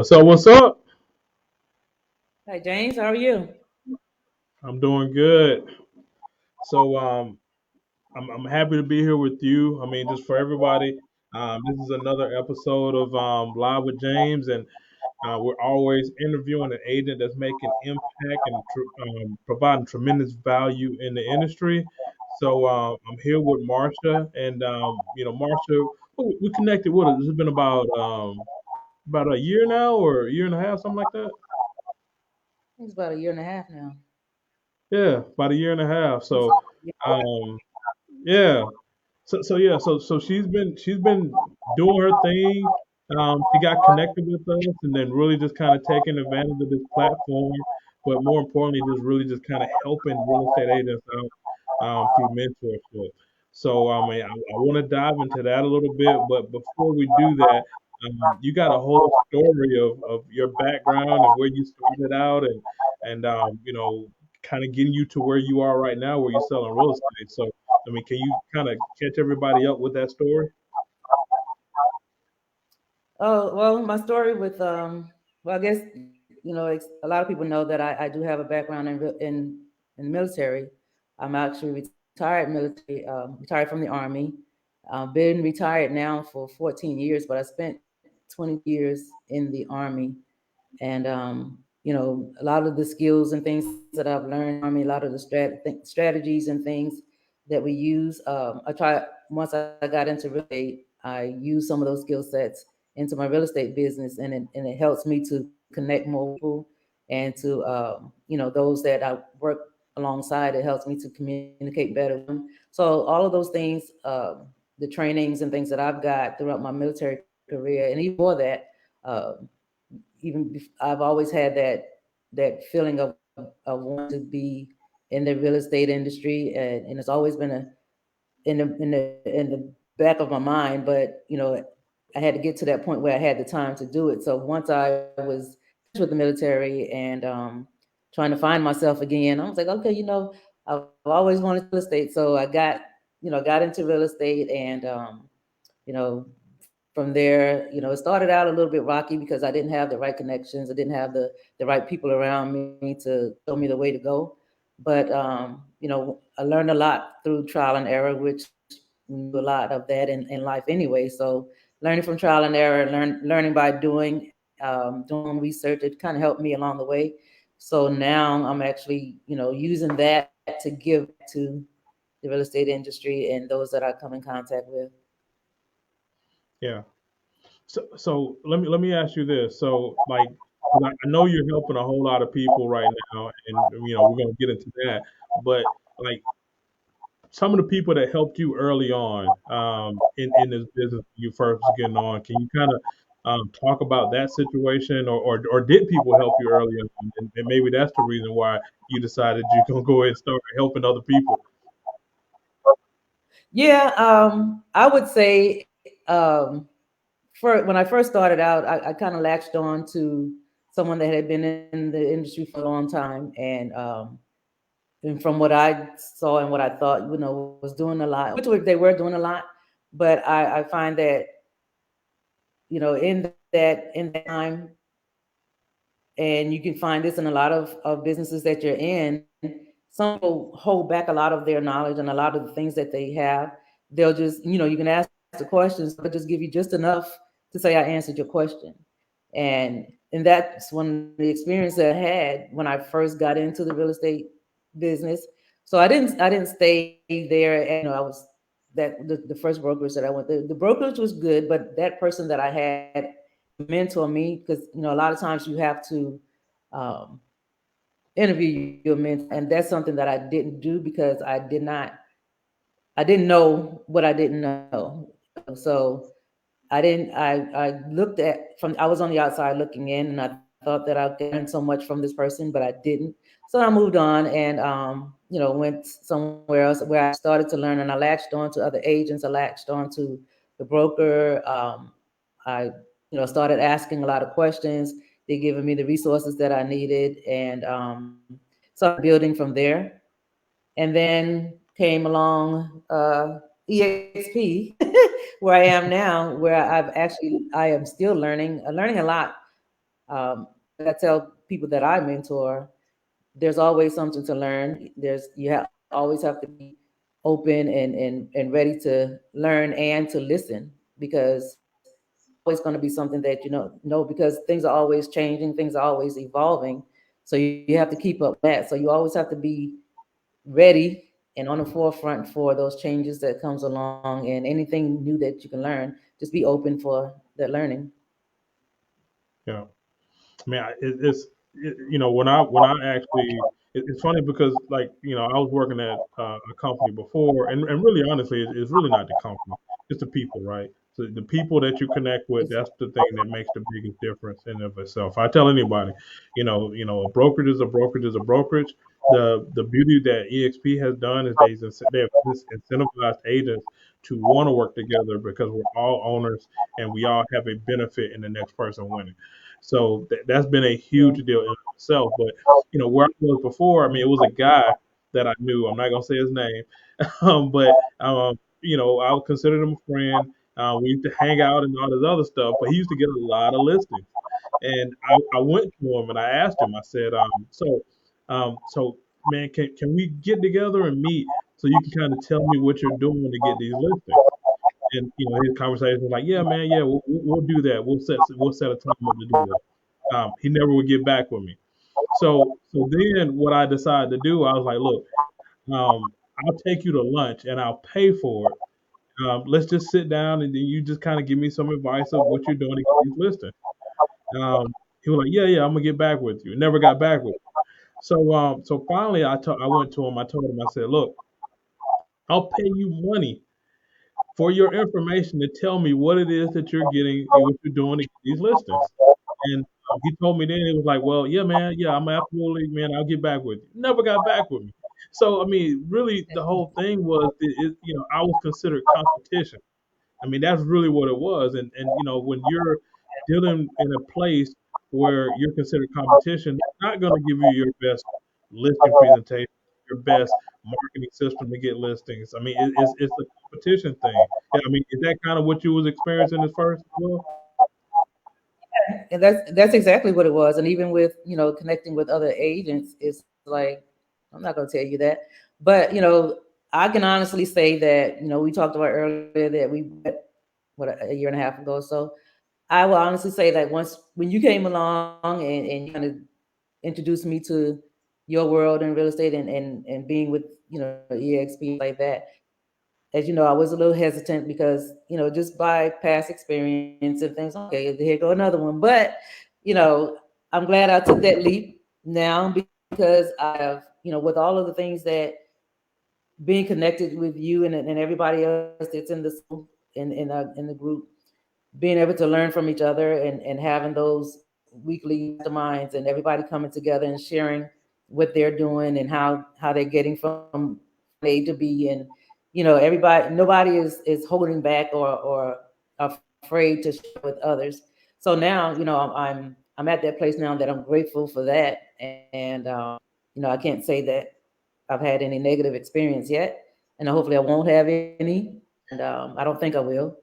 What's up? What's up? Hi, James. How are you? I'm doing good. So I'm happy to be here with you. I mean, just for everybody, this is another episode of Live with James, and we're always interviewing an agent that's making impact and providing tremendous value in the industry. So I'm here with Marsha, and Marsha, we connected. What has it been about a year now, or a year and a half, something like that? It's about a year and a half now. Yeah, about a year and a half. It's, So. Um, Yeah. So she's been doing her thing. She got connected with us, and then really just kind of taking advantage of this platform. But more importantly, just really just kind of helping real estate agents out through mentorship. So I want to dive into that a little bit, but before we do that, you got a whole story of your background and where you started out, and kind of getting you to where you are right now, where you're selling real estate. So I mean, can you kind of catch everybody up with that story? oh, well, my story with, well, I guess, a lot of people know that I do have a background in the military. I'm actually retired from the Army. Been retired now for 14 years, but I spent 20 years in the Army. And, a lot of the skills and things that I've learned, I mean, a lot of the strategies and things that we use. Once I got into real estate, I used some of those skill sets into my real estate business, and it helps me to connect more people and to, those that I work alongside. It helps me to communicate better with them. So all of those things, the trainings and things that I've got throughout my military career, and even before that, uh, I've always had that feeling of wanting to be in the real estate industry, and it's always been in the back of my mind. But I had to get to that point where I had the time to do it. So once I was finished with the military and trying to find myself again, I was like, okay, I've always wanted real estate, so got into real estate, and you know, from there, it started out a little bit rocky because I didn't have the right connections. I didn't have the right people around me to show me the way to go. But I learned a lot through trial and error, which we do a lot of that in life anyway. So learning from trial and error, learning by doing research, it kind of helped me along the way. So now I'm actually, using that to give back to the real estate industry and those that I come in contact with. Yeah. So let me ask you this. So like, 'cause I know you're helping a whole lot of people right now, and we're gonna get into that. But like some of the people that helped you early on in this business when you first was getting on, can you kind of talk about that situation, or did people help you early on, and maybe that's the reason why you decided you're gonna go ahead and start helping other people. Yeah, I would say, when I first started out, I kind of latched on to someone that had been in the industry for a long time, and from what I saw and what I thought, was doing a lot, which they were doing a lot, but I find that in that time, and you can find this in a lot of businesses that you're in. Some people hold back a lot of their knowledge and a lot of the things that they have. They'll just, you can ask the questions, but just give you just enough to say I answered your question. And that's one of the experience that I had when I first got into the real estate business. So I didn't stay there, and I was the first brokerage that I went. The brokerage was good, but that person that I had to mentor me, because a lot of times you have to um, interview your mentor, and that's something that I didn't do because I didn't know what I didn't know. So I looked at from I was on the outside looking in, and I thought that I'd learn so much from this person, but I didn't. So I moved on, and went somewhere else where I started to learn, and I latched on to other agents. I latched on to the broker. I started asking a lot of questions. They giving me the resources that I needed, and started building from there. And then came along EXP, where I am now, where I am still learning a lot Like I tell people that I mentor, there's always something to learn. Always have to be open and ready to learn and to listen, because it's always going to be something that because things are always changing, things are always evolving. So you have to keep up with that. So you always have to be ready and on the forefront for those changes that comes along, and anything new that you can learn, just be open for that learning. Yeah. I mean, when I actually, it's funny because like I was working at a company before, and really honestly, it's really not the company, it's the people, right? So the people that you connect with, It's, that's the thing that makes the biggest difference in and of itself. I tell anybody, a brokerage is a brokerage is a brokerage. The beauty that EXP has done is they have just incentivized agents to want to work together because we're all owners and we all have a benefit in the next person winning. So that's been a huge yeah. deal in itself. But where I was before, I mean, it was a guy that I knew. I'm not gonna say his name, but I would consider him a friend. We used to hang out and all this other stuff, but he used to get a lot of listings. And I went to him and I asked him. I said, so man, can we get together and meet so you can kind of tell me what you're doing to get these listings? And his conversation was like, "Yeah, man, yeah, we'll do that. We'll set a time up to do that." He never would get back with me. So then what I decided to do, I was like, "Look, I'll take you to lunch and I'll pay for it. Let's just sit down and then you just kind of give me some advice of what you're doing to get these listings." He was like, "Yeah, yeah, I'm gonna get back with you." Never got back with me. So finally, I went to him. I told him, I said, "Look, I'll pay you money for your information to tell me what it is that you're getting, what you're doing to get these listings." And he told me then, he was like, "Well, yeah, man, yeah, I'm absolutely, man, I'll get back with you." Never got back with me. So I mean, really, the whole thing was, I was considered competition. I mean, that's really what it was. And when you're dealing in a place where you're considered competition, they're not going to give you your best listing presentation, your best marketing system to get listings. I mean, it's a competition thing. Yeah, I mean, is that kind of what you was experiencing at first? Well, And that's exactly what it was. And even with connecting with other agents, it's like, I'm not going to tell you that, but I can honestly say that we talked about earlier that we met a year and a half ago or so. I will honestly say that once when you came along and you kind of introduced me to your world in real estate, and being with EXP and stuff like that, as you know, I was a little hesitant because, just by past experience and things, okay, here go another one. But, you know, I'm glad I took that leap now, because I have, with all of the things that being connected with you and everybody else that's in the in the group, being able to learn from each other, and having those weekly masterminds, and everybody coming together and sharing what they're doing, and how they're getting from A to B. And everybody, nobody is holding back or afraid to share with others. So now, I'm at that place now that I'm grateful for that. And I can't say that I've had any negative experience yet, and hopefully I won't have any. And I don't think I will,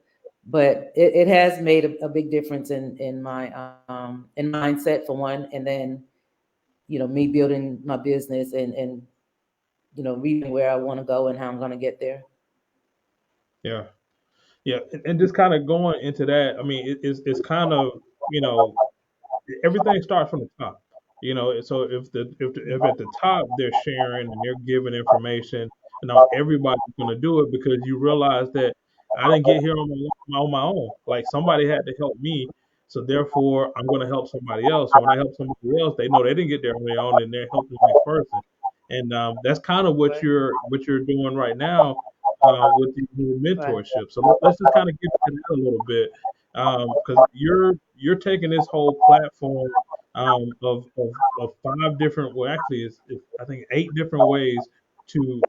but it has made a big difference in my mindset, for one, and then me building my business, and reaching where I want to go and how I'm going to get there. yeah, yeah, and just kind of going into that. I mean, it's kind of you know everything starts from the top. So if at the top they're sharing and they're giving information, and now everybody's going to do it because you realize that I didn't get here on my own. Like somebody had to help me, so therefore I'm going to help somebody else. So when I help somebody else, they know they didn't get there on their own, and they're helping the next person. And that's kind of Right. what you're doing right now with the new Right. mentorship. So let's just kind of get into that a little bit because you're taking this whole platform of five different, well, actually, it's I think eight different ways to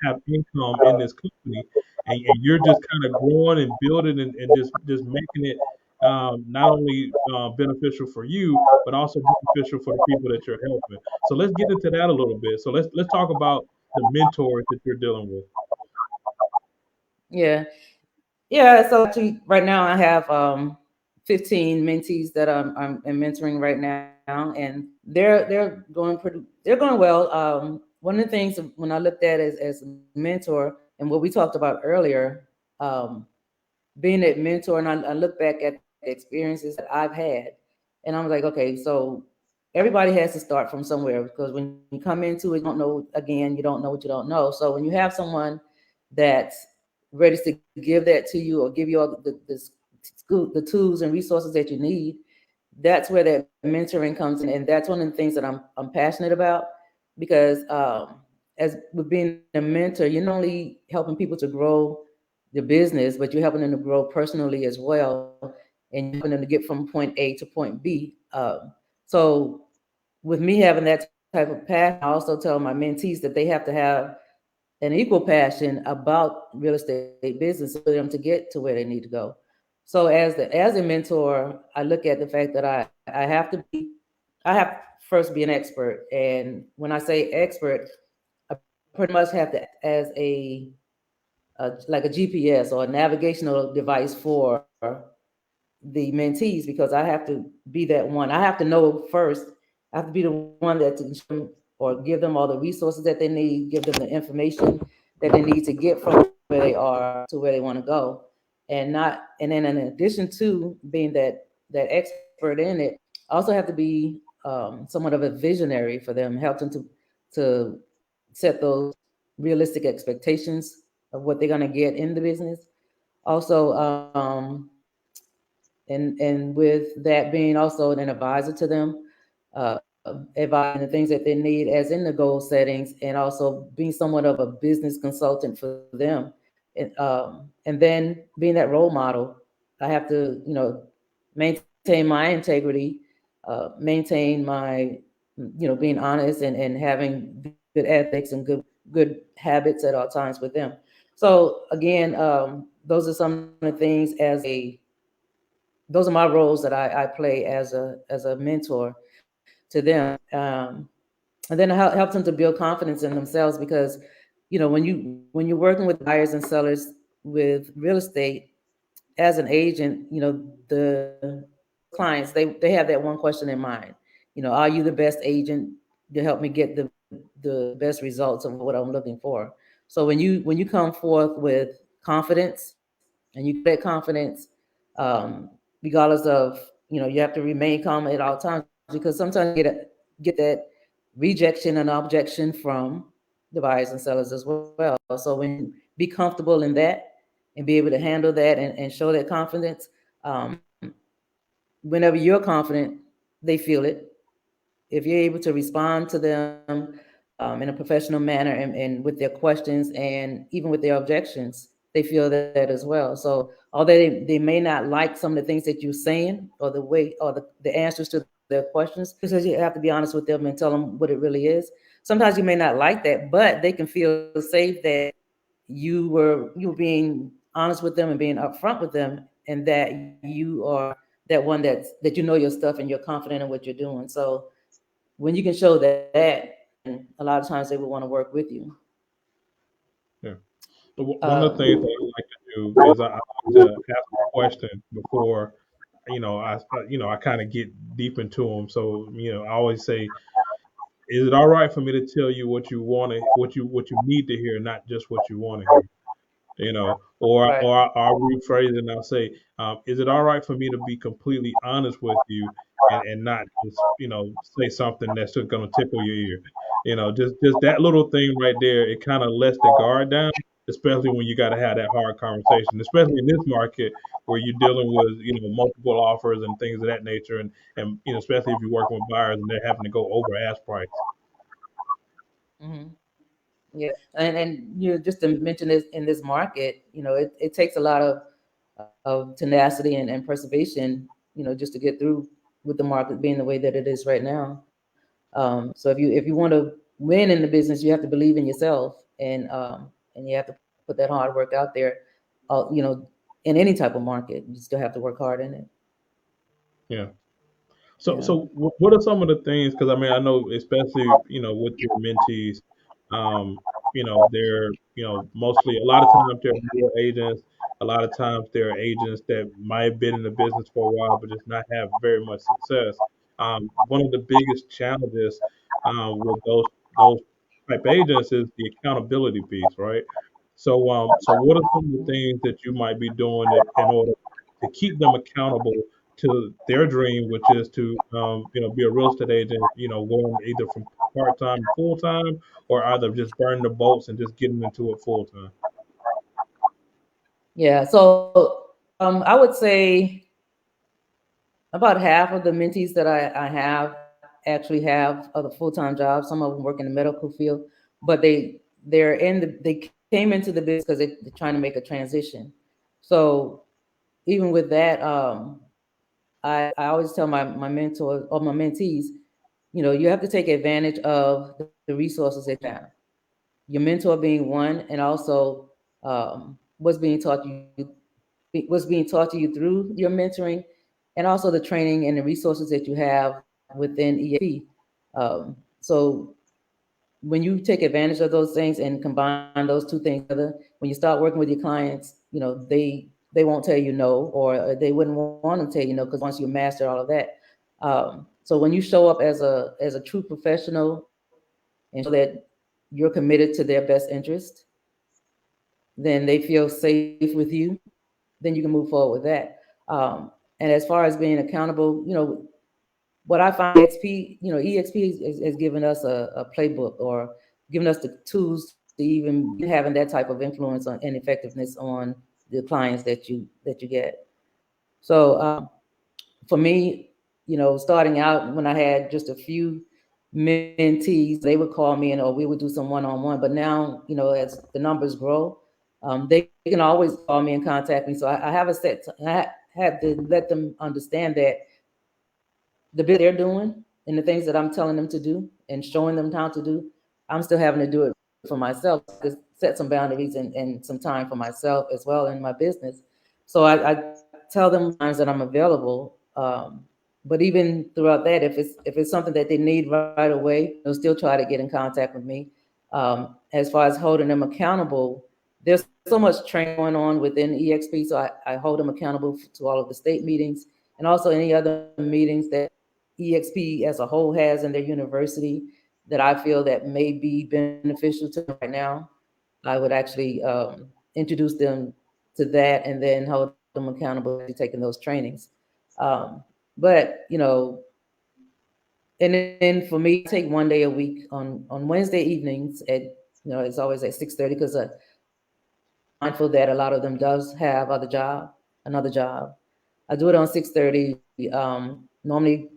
have income in this company, and you're just kind of growing and building and just making it not only beneficial for you, but also beneficial for the people that you're helping. So let's get into that a little bit. So let's talk about the mentors that you're dealing with. Yeah. Yeah. So actually, right now I have 15 mentees that I'm mentoring right now, and they're going they're going well. One of the things when I looked at as a mentor and what we talked about earlier, um, being that mentor, and I look back at the experiences that I've had, and I'm like, okay, so everybody has to start from somewhere, because when you come into it, you don't know, again, you don't know what you don't know. So when you have someone that's ready to give that to you, or give you all the tools and resources that you need, that's where that mentoring comes in, and that's one of the things that I'm passionate about, because as with being a mentor, you're not only helping people to grow the business, but you're helping them to grow personally as well, and you're helping them to get from point A to point B. So with me having that type of passion, I also tell my mentees that they have to have an equal passion about real estate business for them to get to where they need to go. So as a mentor, I look at the fact that I have to first be an expert. And when I say expert, I pretty much have to act as like a GPS or a navigational device for the mentees, because I have to be that one. I have to know first. I have to be the one that to show them or give them all the resources that they need, give them the information that they need to get from where they are to where they want to go, and not. And then in addition to being that expert in it, I also have to be somewhat of a visionary for them, help them to set those realistic expectations of what they're going to get in the business. Also, and with that being also an advisor to them, advising the things that they need as in the goal settings, and also being somewhat of a business consultant for them, and then being that role model. I have to, maintain my integrity, maintain my, being honest, and having good ethics and good habits at all times with them. So again, those are some of the things those are my roles that I play as a mentor to them. And then it helps them to build confidence in themselves, because when you're working with buyers and sellers with real estate as an agent, the clients, they have that one question in mind. Are you the best agent to help me get the best results of what I'm looking for? So when you come forth with confidence, and you get that confidence, um, regardless of, you have to remain calm at all times, because sometimes you get that rejection and objection from the buyers and sellers as well. So when you be comfortable in that and be able to handle that, and show that confidence, um, whenever you're confident, they feel it. If you're able to respond to them in a professional manner, and with their questions and even with their objections, they feel that as well. So although they may not like some of the things that you're saying, or the way, or the answers to their questions, because you have to be honest with them and tell them what it really is. Sometimes you may not like that, but they can feel safe that you were being honest with them and being upfront with them, and that you are that one that you know your stuff and you're confident in what you're doing. So when you can show that, then a lot of times they will want to work with you. Yeah. So one of the Um, things that I like to do is I like to ask a question before, I kind of get deep into them. So, I always say, is it all right for me to tell you what you want to, what you need to hear, not just what you want to hear? Or right. I'll rephrase it and I'll say, is it all right for me to be completely honest with you, and not just, say something that's just gonna tickle your ear? Just that little thing right there, it kind of lets the guard down, especially when you got to have that hard conversation, especially in this market where you're dealing with, multiple offers and things of that nature, and especially if you're working with buyers and they're having to go over ask price. Hmm. Yeah, and just to mention this, in this market, it takes a lot of tenacity and preservation, just to get through with the market being the way that it is right now. So if you want to win in the business, you have to believe in yourself, and you have to put that hard work out there. In any type of market, you still have to work hard in it. Yeah. So, Yeah. what are some of the things? Because I mean, I know, especially with your mentees, they're mostly, a lot of times they're newer agents, A lot of times there are agents that might have been in the business for a while, but just not have very much success. One of the biggest challenges with those type agents is the accountability piece, right? So what are some of the things that you might be doing in order to keep them accountable to their dream, which is to be a real estate agent, going either from part time to full time, or either just burning the boats and just getting into it full time. Yeah. So I would say about half of the mentees that I have actually have other full-time jobs. Some of them work in the medical field, but they came into the business because they're trying to make a transition. So even with that, I always tell my mentor or my mentees, you have to take advantage of the resources that you have. Your mentor being one, and also what's being taught you, what's being taught to you through your mentoring, and also the training and the resources that you have within EXP. So when you take advantage of those things and combine those two things together, when you start working with your clients, they won't tell you no, or they wouldn't want to tell you no, because once you master all of that. So when you show up as a true professional and show that you're committed to their best interest, then they feel safe with you, then you can move forward with that. Um, and as far as being accountable, what I find EXP, EXP has given us a playbook, or given us the tools to even begin having that type of influence on and effectiveness on the clients that you get. So for me, starting out when I had just a few mentees, they would call me, and or we would do some one-on-one. But now, as the numbers grow, they can always call me and contact me. So I have a I have to let them understand that the business they're doing and the things that I'm telling them to do and showing them how to do, I'm still having to do it for myself. So I have to set some boundaries and some time for myself as well in my business. So I tell them times that I'm available. But even throughout that, if it's something that they need right away, they'll still try to get in contact with me. As far as holding them accountable, there's so much training going on within EXP, so I hold them accountable to all of the state meetings and also any other meetings that EXP as a whole has in their university that I feel that may be beneficial to them right now. I would actually introduce them to that and then hold them accountable as they're actually taking those trainings. But and then for me, I take one day a week on Wednesday evenings at it's always at 6:30 because I'm mindful that a lot of them does have another job. I do it on 6:30. Normally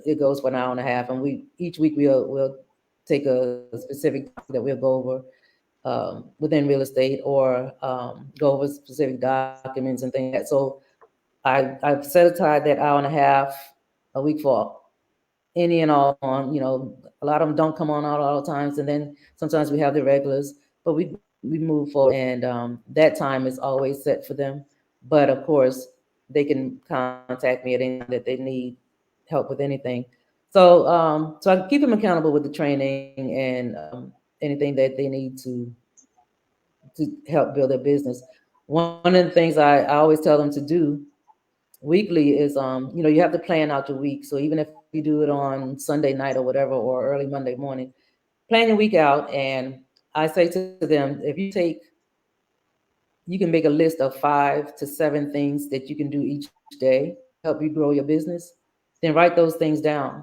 it goes for an hour and a half, and we each week we'll take a specific topic that we'll go over within real estate, or go over specific documents and things like that. So I've set aside that hour and a half a week for any and all on. A lot of them don't come on all the times, and then sometimes we have the regulars, but we move forward, and that time is always set for them. But of course, they can contact me at any time that they need help with anything. So I keep them accountable with the training and anything that they need to help build their business. One of the things I always tell them to do weekly is you have to plan out your week. So even if you do it on Sunday night or whatever, or early Monday morning, plan your week out. And I say to them, if you can make a list of 5 to 7 things that you can do each day to help you grow your business, then write those things down.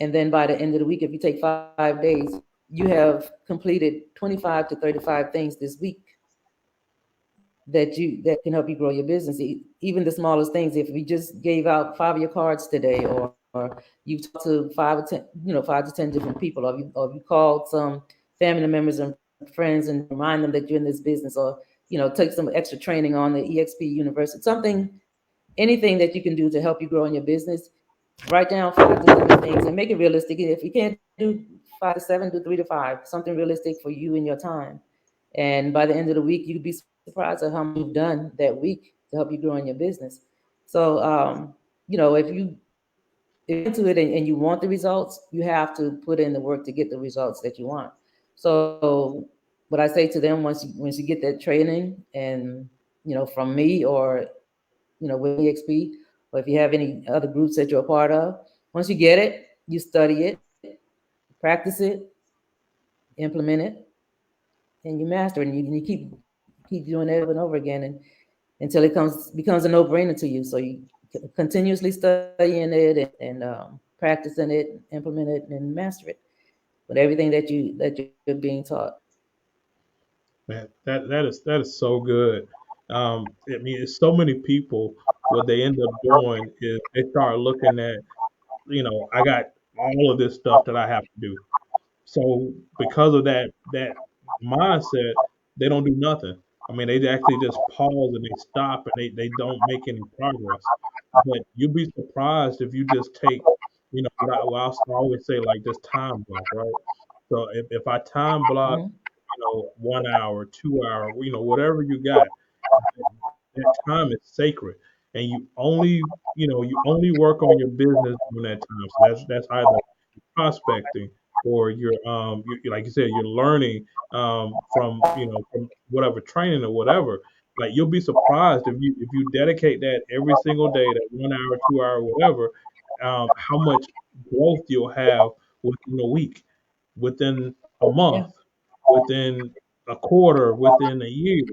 And then by the end of the week, if you take 5 days, you have completed 25 to 35 things this week that can help you grow your business. Even the smallest things. If we just gave out 5 of your cards today, or you talked to 5 or 10, 5 to 10 different people, or you called some family members and friends and remind them that you're in this business, or take some extra training on the EXP University, something, anything that you can do to help you grow in your business. Write down 5 to 7 things and make it realistic. If you can't do 5 to 7, do 3 to 5. Something realistic for you and your time. And by the end of the week, you'd be surprised at how much you've done that week to help you grow in your business. So, if you're into it and you want the results, you have to put in the work to get the results that you want. So, what I say to them, once you get that training and from me or with EXP, or if you have any other groups that you're a part of. Once you get it, you study it, practice it, implement it, and you master it. And you keep doing it over and over again, and until it becomes a no-brainer to you. So you continuously studying it and practicing it, implement it, and master it with everything that you're being taught. Man, that is so good. I mean, it's so many people. What they end up doing is they start looking at, I got all of this stuff that I have to do. So because of that mindset, they don't do nothing. I mean, they actually just pause and they stop and they don't make any progress. But you'd be surprised if you just take, what I always say, like just time block, right? So if I time block, Hmm. 1 hour, 2 hour, whatever you got, that time is sacred, and you only work on your business during that time. So that's either prospecting or like you said, you're learning from whatever training or whatever. Like you'll be surprised if you dedicate that every single day, that 1 hour, 2 hour, whatever, how much growth you'll have within a week, within a Yeah. month, within a quarter, within a year.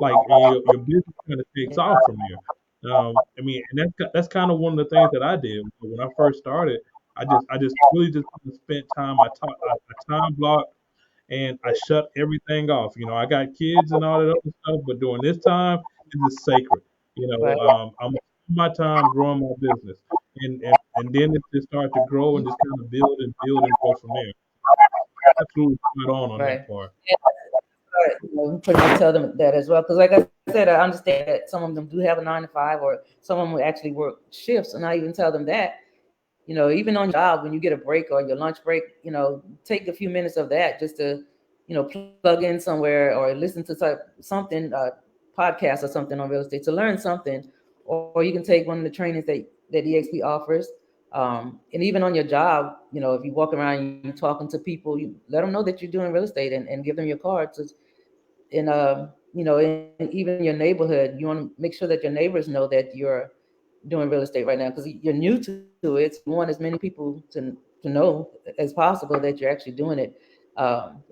Like, and your business kind of takes Yeah. off from there. I mean, and that's kind of one of the things that I did when I first started. I just really just kinda spent time. I time blocked and I shut everything off. I got kids and all that other stuff, but during this time, it is sacred. Right. I'm gonna spend my time growing my business, and then it just start to grow and just kind of build and grow from there. Absolutely spot on Right. that part. We pretty much tell them that as well. Because, like I said, I understand that some of them do have a 9 to 5, or some of them will actually work shifts. And I even tell them that, even on your job, when you get a break or your lunch break, take a few minutes of that just to, plug in somewhere or listen to something, podcast or something on real estate to learn something. Or you can take one of the trainings that EXP offers. And even on your job, if you walk around, you talking to people, you let them know that you're doing real estate, and give them your cards. And and even in your neighborhood, you want to make sure that your neighbors know that you're doing real estate right now, because you're new to it. So you want as many people to know as possible that you're actually doing it. And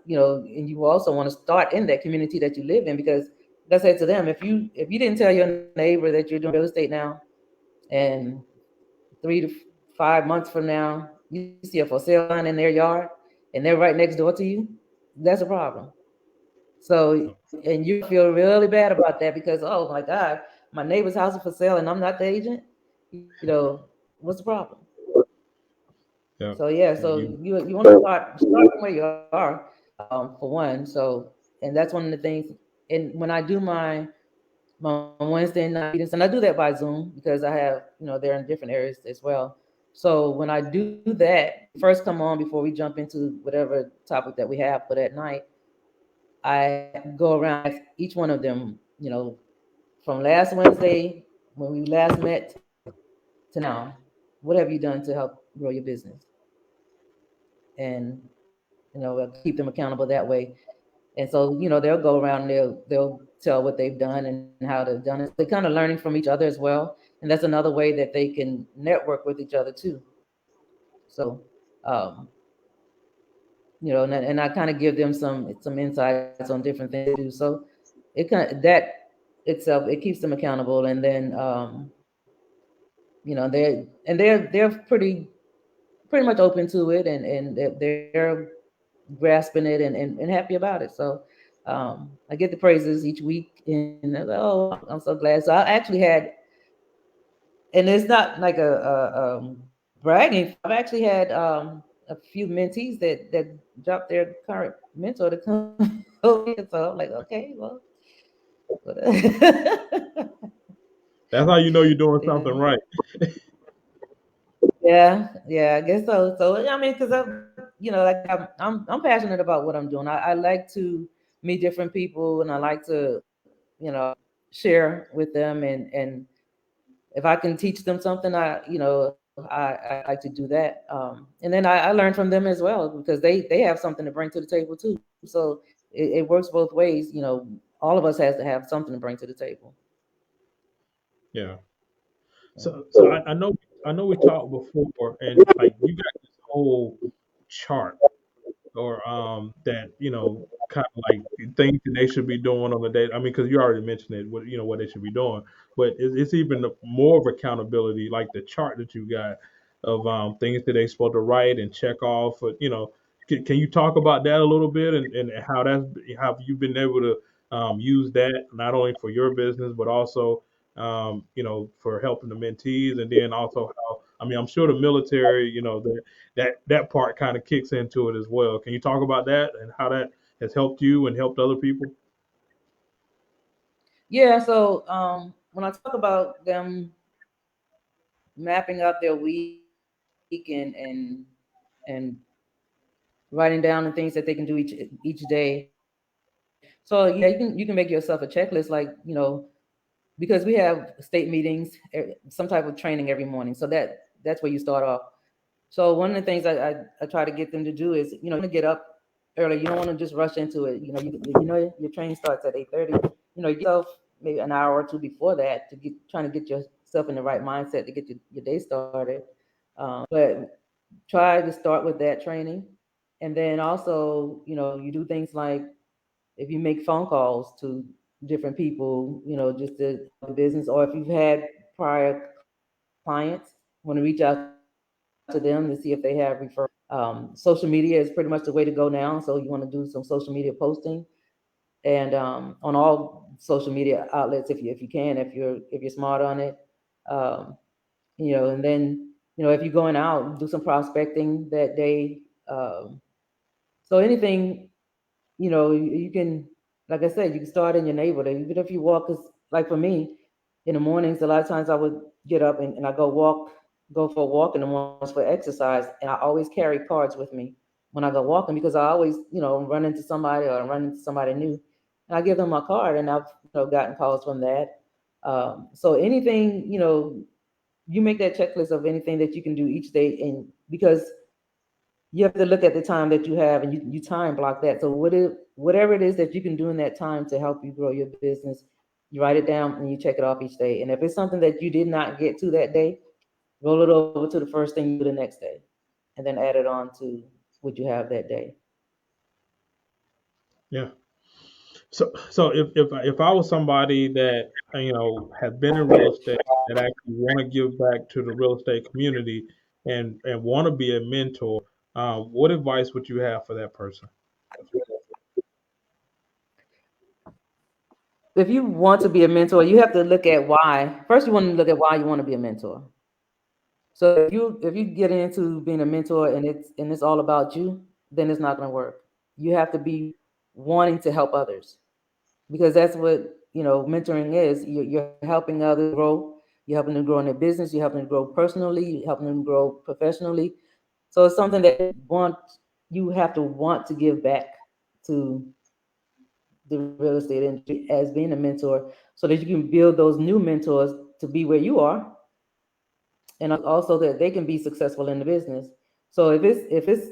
you also want to start in that community that you live in, because like I said to them, if you didn't tell your neighbor that you're doing real estate now, and 3 to 5 months from now you see a for sale sign in their yard and they're right next door to you, that's a problem. So, and you feel really bad about that, because, oh my God, my neighbor's house is for sale and I'm not the agent. What's the problem? So Yeah, yeah, so you. you want to start from where you are, for one. So, and that's one of the things. And when I do my Wednesday night meetings, and I do that by Zoom because I have, they're in different areas as well. So when I do that, when they first come on before we jump into whatever topic that we have for that night, I go around and ask each one of them, from last Wednesday when we last met to now, what have you done to help grow your business? And keep them accountable that way. And so, they'll go around and they'll tell what they've done and how they've done it. So they're kind of learning from each other as well. And that's another way that they can network with each other too. So, um, and I kind of give them some insights on different things they do. So it kind of that itself, it keeps them accountable. And then they're pretty much open to it, and they're grasping it, and happy about it. So I get the praises each week, and they're like, oh, I'm so glad. So I actually had, and it's not like a bragging. I've actually had a few mentees that dropped their current mentor to come over here. So I'm like, okay, well, That's how you know you're doing yeah. something right. Yeah, I guess so. So I mean, because like I'm passionate about what I'm doing. I like to meet different people, and I like to, share with them, and if I can teach them something, I like to do that. And then I learn from them as well, because they have something to bring to the table too. So it works both ways. all of us has to have something to bring to the table. Yeah. So, So I know we talked before, and like you got this whole chart or that kind of like things that they should be doing on the day. I mean, because you already mentioned it, what they should be doing, but it's even more of accountability, like the chart that you got of things that they supposed to write and check off. Can you talk about that a little bit and how you've been able to use that not only for your business but also for helping the mentees, and then also how I mean I'm sure the military, that part kind of kicks into it as well. Can you talk about that and how that has helped you and helped other people? yeah. So when I talk about them mapping out their week and writing down the things that they can do each day. So yeah, you can make yourself a checklist, like because we have state meetings, some type of training every morning. So that's where you start off. So one of the things I try to get them to do is, you want to get up early. You don't want to just rush into it. Your training starts at 8:30. You get yourself maybe an hour or two before that to get trying to get yourself in the right mindset to get your day started. But try to start with that training, and then also, you do things like if you make phone calls to different people, just to help the business, or if you've had prior clients, want to reach out to them to see if they have referrals. Social media is pretty much the way to go now, so you want to do some social media posting, and on all social media outlets if you can, if you're smart on it. Um, and then if you're going out, do some prospecting that day. So anything, you can, like I said, you can start in your neighborhood. Even if you walk, cause like for me, in the mornings, a lot of times I would get up and I go for a walk in the mornings for exercise, and I always carry cards with me when I go walking because I always, run into somebody or run into somebody new, and I give them my card, and I've, gotten calls from that. So anything, you make that checklist of anything that you can do each day, and because you have to look at the time that you have and you time block that. So whatever it is that you can do in that time to help you grow your business, you write it down and you check it off each day. And if it's something that you did not get to that day, roll it over to the first thing you do the next day, and then add it on to what you have that day. Yeah. So if I was somebody that has been in real estate that actually want to give back to the real estate community and want to be a mentor, what advice would you have for that person? If you want to be a mentor, you have to look at why. First, you want to look at why you want to be a mentor. So if you get into being a mentor and it's all about you, then it's not going to work. You have to be wanting to help others, because that's what mentoring is. You're helping others grow. You're helping them grow in their business. You're helping them grow personally. You're helping them grow professionally. So it's something that you have to want to give back to the real estate industry as being a mentor, so that you can build those new mentors to be where you are, and also that they can be successful in the business. So if it's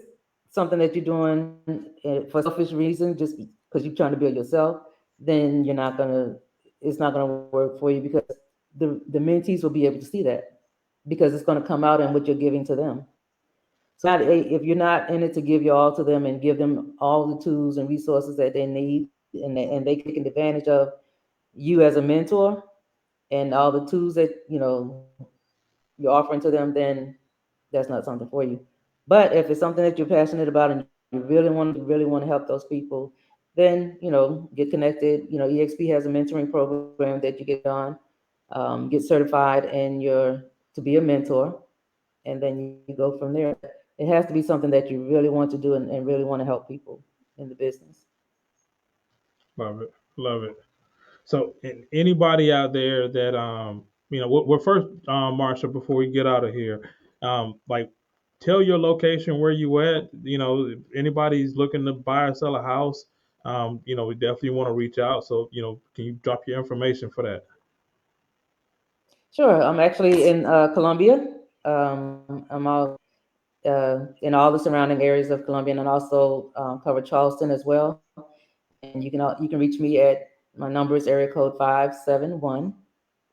something that you're doing for selfish reasons, just because you're trying to build yourself, then it's not gonna work for you, because the mentees will be able to see that, because it's gonna come out in what you're giving to them. So if you're not in it to give your all to them and give them all the tools and resources that they need, and they taking advantage of you as a mentor and all the tools that you're offering to them, then that's not something for you. But if it's something that you're passionate about and you really want to help those people, then get connected. EXP has a mentoring program that you get on, get certified to be a mentor, and then you go from there. But it has to be something that you really want to do, and really want to help people in the business. Love it, love it. So anybody out there that we're first, Marsha, before we get out of here, like tell your location where you at. If anybody's looking to buy or sell a house, we definitely want to reach out. So can you drop your information for that? Sure, I'm actually in Columbia. I'm out in all the surrounding areas of Columbia, and also cover Charleston as well. And you can reach me at My number is area code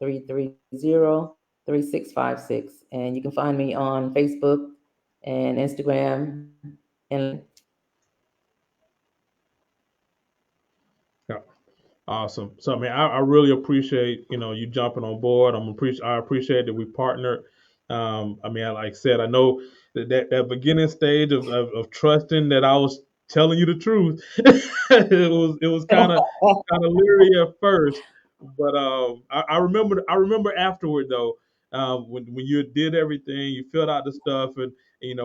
571-330-3656. And you can find me on Facebook and Instagram and LinkedIn. Yeah. Awesome. So, I mean, I really appreciate you jumping on board. I appreciate that we partnered. I mean, like I said, I know that beginning stage of trusting that I was telling you the truth. It was kind of leery at first, but I remember afterward though, when you did everything, you filled out the stuff, and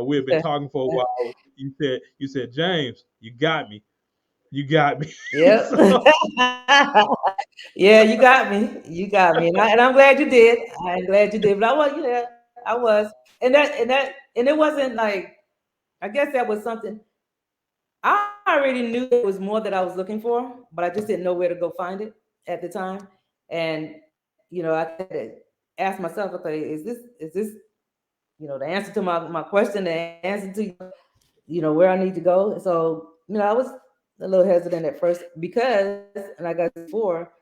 we had been talking for a while. You said James, you got me. Yep. So Yeah, you got me. You got me. And I'm glad you did. I'm glad you did. But I was, yeah, I was. And it wasn't like, I guess that was something I already knew it was more that I was looking for, but I just didn't know where to go find it at the time. And, I had to ask myself, okay, is this, the answer to my question, the answer to, where I need to go. So, I was a little hesitant at first because, and like I said before,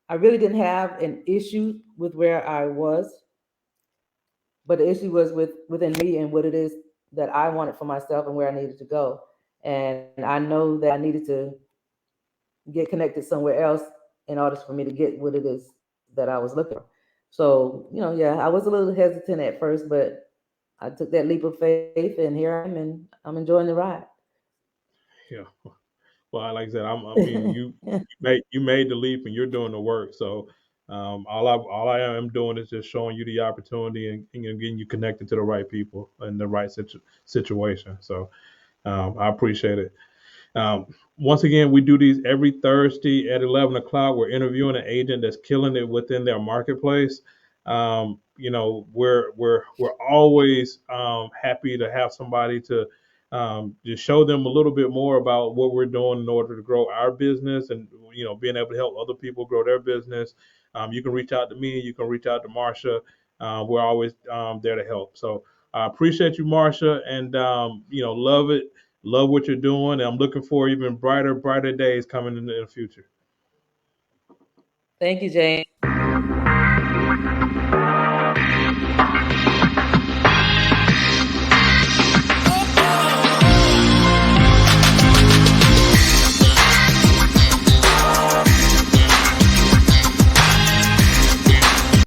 I really didn't have an issue with where I was, but the issue was within me and what it is that I wanted for myself and where I needed to go. And I know that I needed to get connected somewhere else in order for me to get what it is that I was looking for. So, yeah, I was a little hesitant at first, but I took that leap of faith and here I am and I'm enjoying the ride. yeah. Well, like I said, I mean, you made the leap and you're doing the work. So all I am doing is just showing you the opportunity and getting you connected to the right people and the right situation. So I appreciate it. Once again, we do these every Thursday at 11 o'clock. We're interviewing an agent that's killing it within their marketplace. We're always happy to have somebody to just show them a little bit more about what we're doing in order to grow our business and being able to help other people grow their business. You can reach out to me. You can reach out to Marsha. We're always there to help. So I appreciate you, Marsha, and love it. Love what you're doing, and I'm looking for even brighter days coming in the future. Thank you, James.